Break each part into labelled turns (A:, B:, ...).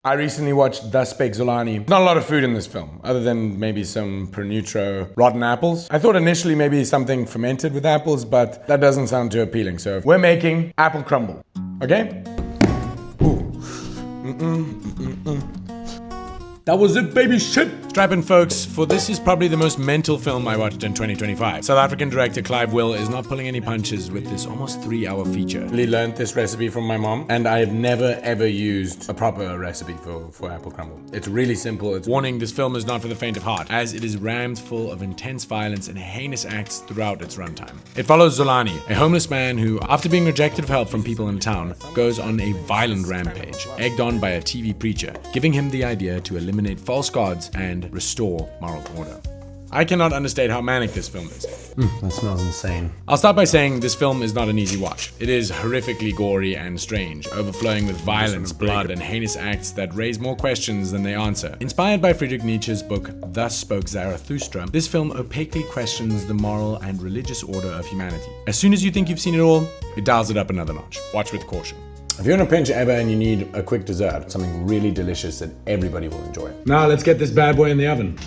A: I recently watched the Spake, Zolani. Not a lot of food in this film, other than maybe some pronutro rotten apples. I thought initially maybe something fermented with apples, but that doesn't sound too appealing. So we're making apple crumble, okay? Ooh. That was it, baby shit! Strap in, folks, for this is probably the most mental film I watched in 2025. South African director Clive Will is not pulling any punches with this almost 3-hour feature. I learned this recipe from my mom, and I have never ever used a proper recipe for apple crumble. It's really simple. It's warning, this film is not for the faint of heart, as it is rammed full of intense violence and heinous acts throughout its runtime. It follows Zolani, a homeless man who, after being rejected of help from people in town, goes on a violent rampage, egged on by a TV preacher, giving him the idea to eliminate false gods and restore moral order. I cannot understate how manic this film is.
B: That smells insane.
A: I'll start by saying this film is not an easy watch. It is horrifically gory and strange, overflowing with violence, blood, and heinous acts that raise more questions than they answer. Inspired by Friedrich Nietzsche's book, Thus Spoke Zarathustra, this film opaquely questions the moral and religious order of humanity. As soon as you think you've seen it all, it dials it up another notch. Watch with caution.
B: If you're in a pinch ever and you need a quick dessert, something really delicious that everybody will enjoy.
A: Now let's get this bad boy in the oven.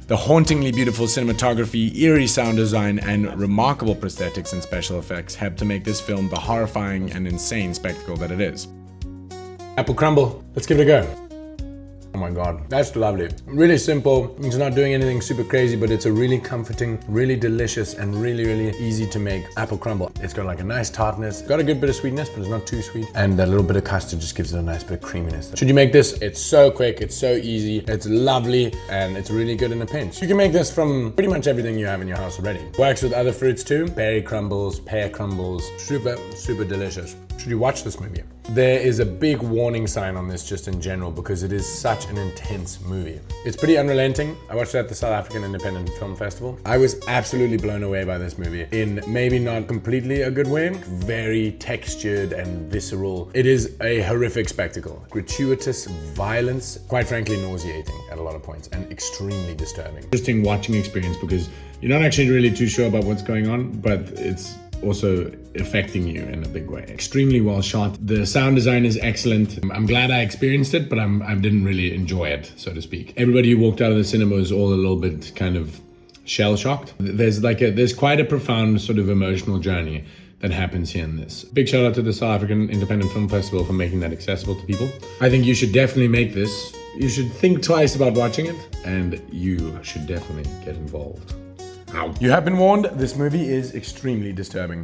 A: The hauntingly beautiful cinematography, eerie sound design, and remarkable prosthetics and special effects help to make this film the horrifying and insane spectacle that it is.
B: Apple crumble, let's give it a go. Oh my god, that's lovely. Really simple, it's not doing anything super crazy, but it's a really comforting, really delicious, and really easy to make apple crumble. It's got like a nice tartness, got a good bit of sweetness, but it's not too sweet. And that little bit of custard just gives it a nice bit of creaminess. Should you make this? It's so quick, it's so easy, it's lovely, and it's really good in a pinch. You can make this from pretty much everything you have in your house already. Works with other fruits too. Berry crumbles, pear crumbles, super delicious. Should you watch this movie? There is a big warning sign on this just in general because it is such an intense movie. It's pretty unrelenting. I watched it at the South African Independent Film Festival. I was absolutely blown away by this movie in maybe not completely a good way, very textured and visceral. It is a horrific spectacle. Gratuitous violence, quite frankly nauseating at a lot of points and extremely disturbing.
A: Interesting watching experience because you're not actually really too sure about what's going on, but it's also affecting you in a big way. Extremely well shot. The sound design is excellent. I'm glad I experienced it, but I didn't really enjoy it, so to speak. Everybody who walked out of the cinema was all a little bit kind of shell-shocked. There's quite a profound sort of emotional journey that happens here in this. Big shout out to the South African Independent Film Festival for making that accessible to people. I think you should definitely make this. You should think twice about watching it, and you should definitely get involved. Ow. You have been warned, this movie is extremely disturbing.